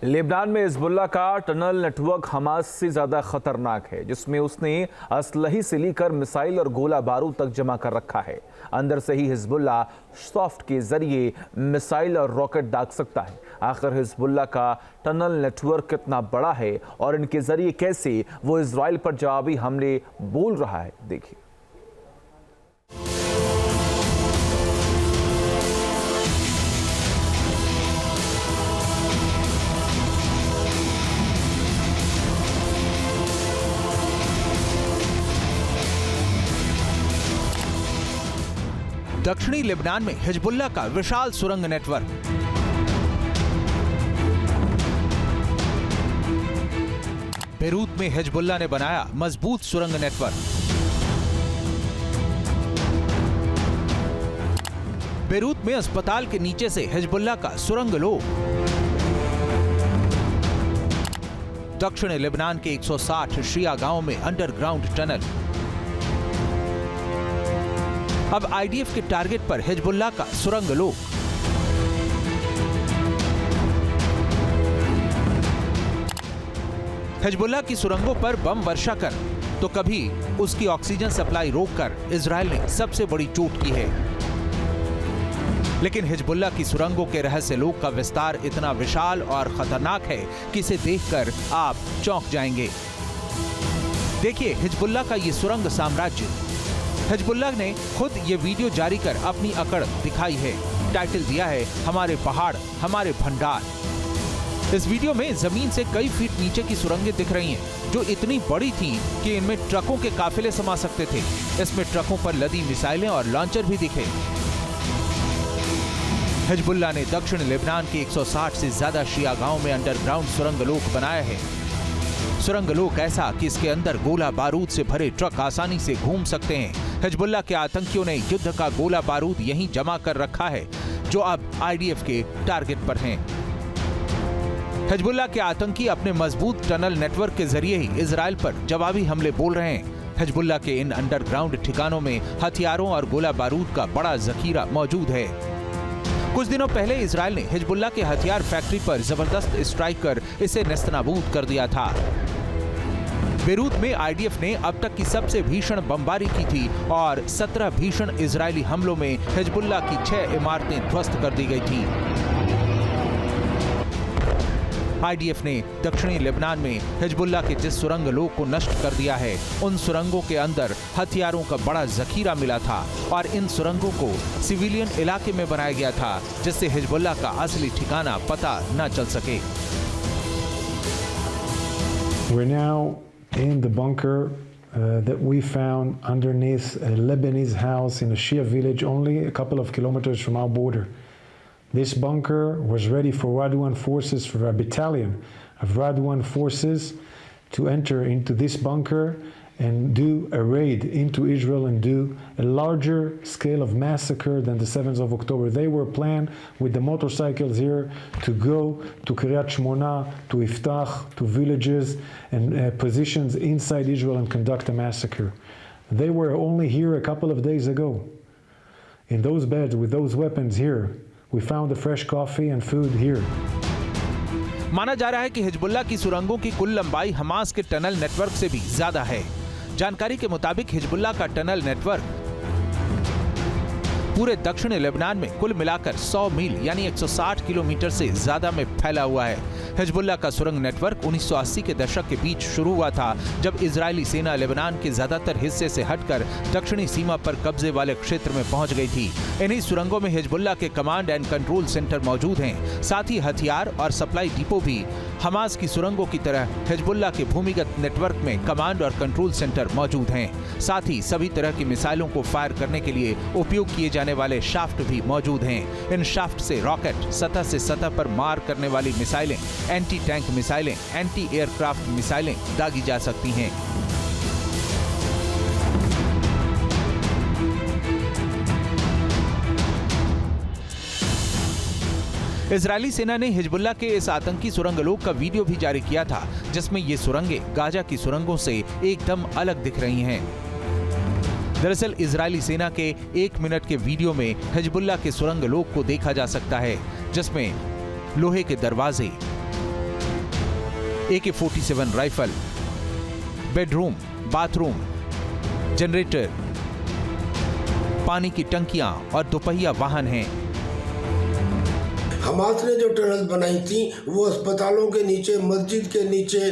Lebanon में Hezbollah का tunnel network Hamas से ज़्यादा खतरनाक है, जिसमें उसने असलही से लेकर मिसाइल और गोला बारूद तक जमा कर रखा है। अंदर से ही हिजबुल्लाह सॉफ्ट के जरिए मिसाइल और रॉकेट दाग सकता है। आखिर हिजबुल्लाह का टनल नेटवर्क कितना बड़ा है और इनके जरिए कैसे वो इजराइल पर जवाबी हमले बोल रहा है, देखिए। दक्षिणी लेबनान में हिजबुल्लाह का विशाल सुरंग नेटवर्क। बेरूत में हिजबुल्लाह ने बनाया मजबूत सुरंग नेटवर्क। बेरूत में अस्पताल के नीचे से हिजबुल्लाह का सुरंग लोक। दक्षिणी लेबनान के 160 शिया गांवों में अंडरग्राउंड टनल। अब आईडीएफ के टारगेट पर हिजबुल्लाह का सुरंग लोक। हिजबुल्लाह की सुरंगों पर बम वर्षा कर तो कभी उसकी ऑक्सीजन सप्लाई रोककर इजराइल ने सबसे बड़ी चोट की है। लेकिन हिजबुल्लाह की सुरंगों के रहस्य लोक का विस्तार इतना विशाल और खतरनाक है कि इसे देखकर आप चौंक जाएंगे। देखिए हिजबुल्लाह का ये सुरंग साम्राज्य। हिजबुल्लाह ने खुद ये वीडियो जारी कर अपनी अकड़ दिखाई है। टाइटल दिया है हमारे पहाड़ हमारे भंडार। इस वीडियो में जमीन से कई फीट नीचे की सुरंगें दिख रही हैं, जो इतनी बड़ी थी कि इनमें ट्रकों के काफिले समा सकते थे। इसमें ट्रकों पर लदी मिसाइलें और लॉन्चर भी दिखे। हिजबुल्लाह ने दक्षिण लेबनान के 160 से ज्यादा शिया गांव में अंडरग्राउंड सुरंग लोक बनाया है। सुरंग लोक ऐसा कि इसके अंदर गोला बारूद से भरे ट्रक आसानी से घूम सकते हैं। हिजबुल्लाह के आतंकियों ने युद्ध का गोला बारूद यहीं जमा कर रखा है, जो अब आईडीएफ के टारगेट पर हैं। हिजबुल्लाह के आतंकी अपने मजबूत टनल नेटवर्क के जरिए ही इजराइल पर जवाबी हमले बोल रहे हैं। हिजबुल्लाह के इन अंडरग्राउंड ठिकानों में हथियारों और गोला बारूद का बड़ा जखीरा मौजूद है। कुछ दिनों पहले इजराइल ने हिजबुल्लाह के हथियार फैक्ट्री पर जबरदस्त स्ट्राइक कर इसे नेस्तनाबूद कर दिया था। बेरूत में आईडीएफ ने अब तक की सबसे भीषण बमबारी की थी और 17 भीषण इजरायली हमलों में हिजबुल्लाह की 6 इमारतें ध्वस्त कर दी गई थी। आईडीएफ ने दक्षिणी लेबनान में हिजबुल्लाह के जिस सुरंग लोक को नष्ट कर दिया है, उन सुरंगों के अंदर हथियारों का बड़ा जखीरा मिला था और इन सुरंगों को सिविलियन इलाके में बनाया गया था, जिससे हिजबुल्लाह का असली ठिकाना पता न चल सके। We're now in the bunker that we found underneath a Lebanese house in a Shia village only a couple of kilometers from our border. This bunker was ready for Radwan forces, for a battalion of Radwan forces to enter into this bunker and do a raid into Israel and do a larger scale of massacre than the 7th of October. They were planned with the motorcycles here to go to Kiryat Shmona, to Iftach, to villages and positions inside Israel and conduct a massacre. They were only here a couple of days ago. In those beds with those weapons here, we found the fresh coffee and food here. माना जा रहा है कि Hezbollah की सुरंगों की कुल लंबाई हमास के टनल नेटवर्क से भी ज्यादा है। जानकारी के मुताबिक हिजबुल्लाह का टनल नेटवर्क पूरे दक्षिणी लेबनान में कुल मिलाकर 100 मील यानी 160 किलोमीटर से ज्यादा में फैला हुआ है। हिजबुल्लाह का सुरंग नेटवर्क 1980 के दशक के बीच शुरू हुआ था, जब इजरायली सेना लेबनान के ज्यादातर हिस्से से हटकर दक्षिणी सीमा पर कब्जे वाले क्षेत्र में पहुंच गई थी। इन्हीं सुरंगों में हिजबुल्लाह के कमांड एंड कंट्रोल सेंटर मौजूद हैं। साथ ही हथियार और सप्लाई डिपो भी हमास की सुरंगों की तरह हिजबुल्लाह के भूमिगत नेटवर्क में कमांड और कंट्रोल सेंटर मौजूद हैं। साथ ही सभी तरह की मिसाइलों को फायर करने के लिए उपयोग किए जाने वाले शाफ्ट भी मौजूद हैं। इन शाफ्ट से रॉकेट, सतह से सतह पर मार करने वाली मिसाइलें, एंटी टैंक मिसाइलें, एंटी एयरक्राफ्ट मिसाइलें दागी जा सकती हैं। इजरायली सेना ने हिजबुल्लाह के इस आतंकी सुरंग लोक का वीडियो भी जारी किया था, जिसमें ये सुरंगें गाजा की सुरंगों से एकदम अलग दिख रही हैं। दरअसल इजरायली सेना के 1 मिनट के वीडियो में हिजबुल्लाह के सुरंग लोक को देखा जा सकता है, जिसमें लोहे के दरवाजे, AK-47 rifle, bedroom, bathroom, generator, पानी की टंकियां और दोपहिया वाहन हैं। हमास ने जो टनल बनाई थी वो अस्पतालों के नीचे, मस्जिद के नीचे,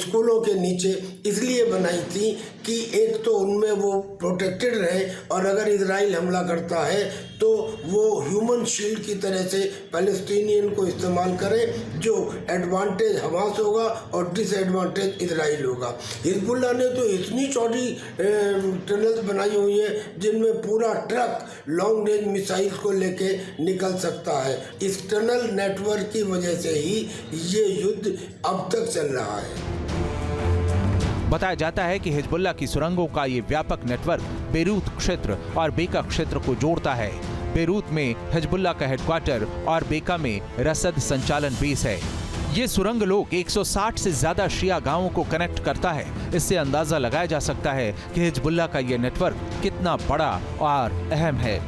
स्कूलों के नीचे इसलिए बनाई थी कि एक तो उनमें वो प्रोटेक्टेड रहे और अगर इजराइल हमला करता है तो वो ह्यूमन शील्ड की तरह से पैलेस्टीनियन को इस्तेमाल करे, जो एडवांटेज हमास होगा और डिसएडवांटेज इजराइल होगा। हिजबुल्लाह ने तो इतनी चौड़ी टनल्स बनाई हुई है जिनमें पूरा ट्रक लॉन्ग रेंज मिसाइल्स को लेके निकल सकता है। इस टनल नेटवर्क की वजह से ही ये युद्ध अब तक चल रहा है। बताया जाता है कि हिजबुल्लाह की सुरंगों का ये व्यापक नेटवर्क बेरूत क्षेत्र और बेका क्षेत्र को जोड़ता है। बेरूत में हिजबुल्लाह का हेडक्वार्टर और बेका में रसद संचालन बेस है। ये सुरंग लोग 160 से ज्यादा शिया गांवों को कनेक्ट करता है। इससे अंदाजा लगाया जा सकता है कि हिजबुल्लाह का ये नेटवर्क कितना बड़ा और अहम है।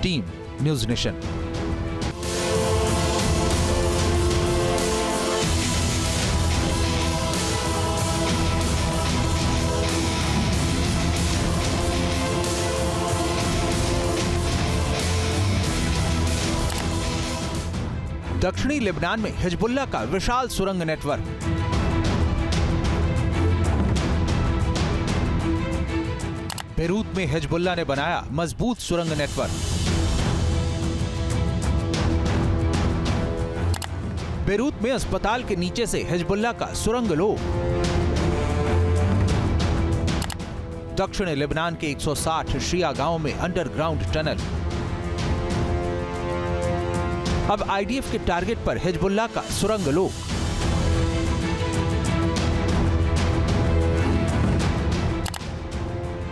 Team news nation. दक्षिणी लेबनान में हिजबुल्लाह का विशाल सुरंग नेटवर्क। बेरूत में हिजबुल्लाह ने बनाया मजबूत सुरंग नेटवर्क। बेरूत में अस्पताल के नीचे से हिजबुल्लाह का सुरंग लो। दक्षिण लेबनान के 160 शिया गांवों में अंडरग्राउंड टनल। अब आईडीएफ के टारगेट पर हिजबुल्लाह का सुरंग लो।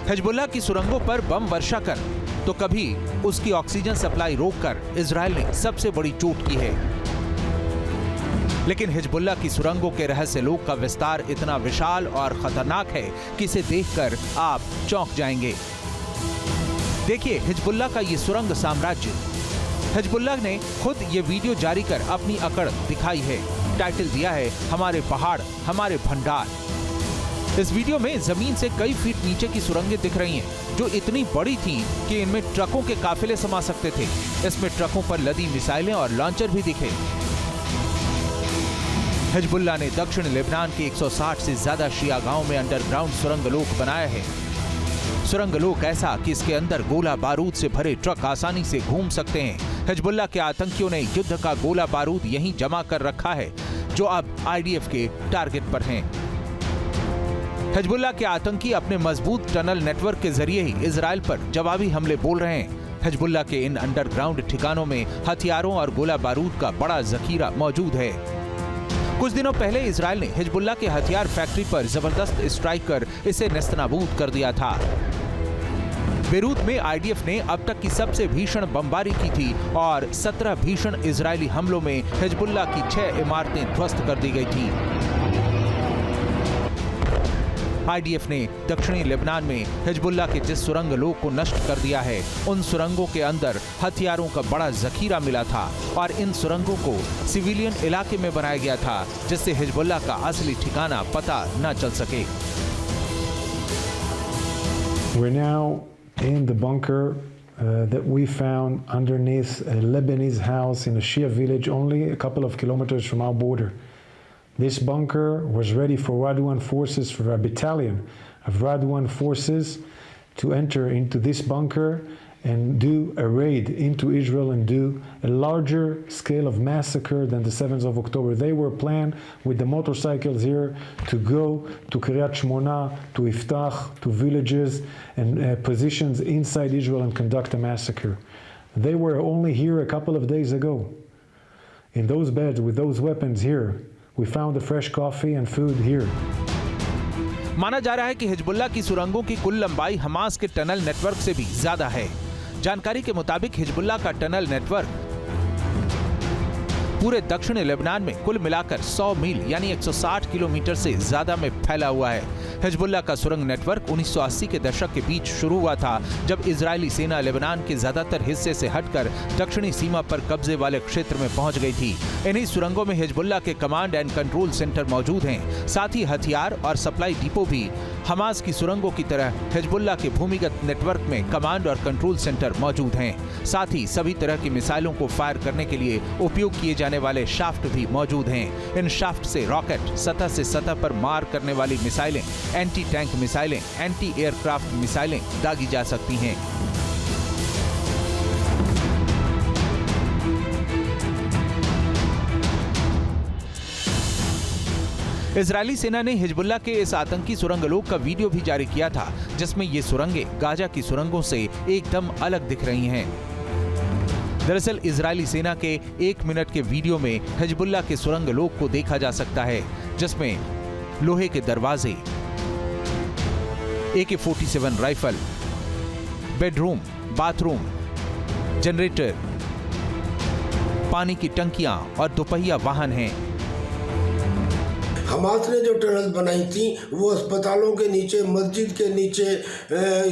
हिजबुल्लाह की सुरंगों पर बम वर्षा कर तो कभी उसकी ऑक्सीजन सप्लाई रोककर इजराइल ने सबसे बड़ी चोट की है। लेकिन हिजबुल्लाह की सुरंगों के रहस्य लोक का विस्तार इतना विशाल और खतरनाक है कि इसे देखकर आप चौंक जाएंगे। देखिए हिजबुल्लाह का ये सुरंग साम्राज्य। हिजबुल्लाह ने खुद ये वीडियो जारी कर अपनी अकड़ दिखाई है। टाइटल दिया है हमारे पहाड़ हमारे भंडार। इस वीडियो में जमीन से कई फीट नीचे की सुरंगें दिख रही हैं, जो इतनी बड़ी थीं कि इनमें ट्रकों के काफिले समा सकते थे। इसमें ट्रकों पर लदी मिसाइलें और लॉन्चर भी दिखे। हिजबुल्लाह ने दक्षिण लेबनान के 160 से ज्यादा शिया गांव में अंडरग्राउंड सुरंग लोक बनाया है। सुरंग लोक ऐसा कि इसके अंदर गोला बारूद से भरे ट्रक आसानी से घूम सकते हैं। हिजबुल्लाह के आतंकियों ने युद्ध का गोला बारूद यहीं जमा कर रखा है, जो अब आईडीएफ के टारगेट पर हैं। हिजबुल्लाह के आतंकी अपने मजबूत टनल नेटवर्क के जरिए ही इजराइल पर जवाबी हमले बोल रहे हैं। हिजबुल्लाह के इन अंडरग्राउंड ठिकानों में हथियारों और गोला बारूद का बड़ा जखीरा मौजूद है। कुछ दिनों पहले इजराइल ने हिजबुल्लाह के हथियार फैक्ट्री पर जबरदस्त स्ट्राइक कर इसे नेस्तनाबूद कर दिया था। बेरूत में आईडीएफ ने अब तक की सबसे भीषण बमबारी की थी और 17 भीषण इजरायली हमलों में हिजबुल्लाह की 6 इमारतें ध्वस्त कर दी गई थी। आईडीएफ ने दक्षिणी लेबनान में हिजबुल्लाह के जिस सुरंग लोक को नष्ट कर दिया है, उन सुरंगों के अंदर हथियारों का बड़ा जखीरा मिला था और इन सुरंगों को सिविलियन इलाके में बनाया गया था, जिससे हिजबुल्लाह का असली ठिकाना पता न चल सके। We're now in the bunker that we found underneath a Lebanese house in a Shia village only a couple of kilometers from our border. This bunker was ready for Radwan forces, for a battalion of Radwan forces to enter into this bunker and do a raid into Israel and do a larger scale of massacre than the 7th of October. They were planned with the motorcycles here to go to Kiryat Shmona, to Iftach, to villages and positions inside Israel and conduct a massacre. They were only here a couple of days ago. In those beds with those weapons here, we found the fresh coffee and food here. माना जा रहा है कि Hezbollah की सुरंगों की कुल लंबाई हमास के टनल नेटवर्क से भी ज्यादा है। जानकारी के मुताबिक हिजबुल्लाह का टनल नेटवर्क पूरे दक्षिणी लेबनान में कुल मिलाकर 100 मील यानी 160 किलोमीटर से ज्यादा में फैला हुआ है। हिजबुल्लाह का सुरंग नेटवर्क 1980 के दशक के बीच शुरू हुआ था, जब इजरायली सेना लेबनान के ज्यादातर हिस्से से हटकर दक्षिणी सीमा पर कब्जे वाले क्षेत्र में पहुंच गई थी। इन्हीं सुरंगों में हिजबुल्लाह के कमांड एंड कंट्रोल सेंटर मौजूद हैं। साथ ही हथियार और सप्लाई डिपो भी। हमास की सुरंगों की तरह हिजबुल्लाह के भूमिगत नेटवर्क में कमांड और कंट्रोल सेंटर मौजूद हैं। साथ ही सभी तरह की मिसाइलों को फायर करने के लिए उपयोग किए जाने वाले शाफ्ट भी मौजूद हैं। इन शाफ्ट से रॉकेट, सतह से सतह पर मार करने वाली मिसाइलें, एंटी टैंक मिसाइलें, एंटी एयरक्राफ्ट मिसाइलें दागी जा सकती हैं। इजरायली सेना ने हिजबुल्लाह के इस आतंकी सुरंगलोक का वीडियो भी जारी किया था, जिसमें ये सुरंगें गाजा की सुरंगों से एकदम अलग दिख रही हैं। दरअसल इजरायली सेना के 1 मिनट के वीडियो में हिजबुल्लाह के सुरंगलोक को देखा जा सकता है, जिसमें लोहे के दरवाजे, AK-47 rifle, bedroom, bathroom, generator, पानी की टंकियां और दोपहिया वाहन हैं। हमास ने जो टनल बनाई थी वो अस्पतालों के नीचे, मस्जिद के नीचे,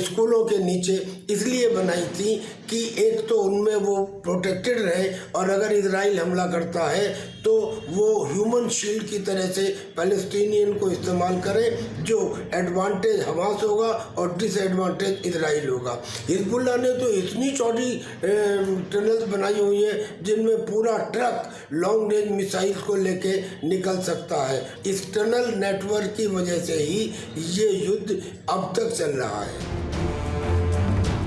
स्कूलों के नीचे इसलिए बनाई थी कि एक तो उनमें वो प्रोटेक्टेड रहे और अगर इजराइल हमला करता है तो वो ह्यूमन शील्ड की तरह से पैलेस्टीनियन को इस्तेमाल करे, जो एडवांटेज हमास होगा और डिसएडवांटेज इजराइल होगा। हिजबुल्लाह ने तो इतनी चौड़ी टनल्स बनाई हुई है जिनमें पूरा ट्रक लॉन्ग रेंज मिसाइल्स को लेके निकल सकता है। इस टनल नेटवर्क की वजह से ही ये युद्ध अब तक चल रहा है।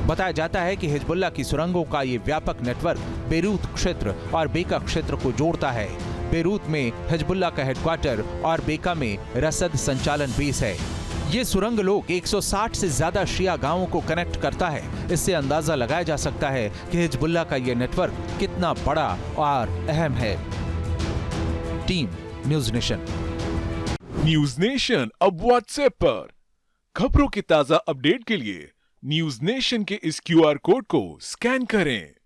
बताया जाता है कि हिजबुल्लाह की सुरंगों का ये व्यापक नेटवर्क बेरूत क्षेत्र और बेका क्षेत्र को जोड़ता है। बेरूत में हिजबुल्लाह का हेडक्वार्टर और बेका में रसद संचालन बेस है। ये सुरंग लोक 160 से ज्यादा शिया गांवों को कनेक्ट करता है। इससे अंदाजा लगाया जा सकता है कि हिजबुल्लाह का ये नेटवर्क कितना बड़ा और अहम है। Team news nation. News nation अब व्हाट्सएप पर खबरों की ताजा अपडेट के लिए न्यूज़ नेशन के इस QR कोड को स्कैन करें।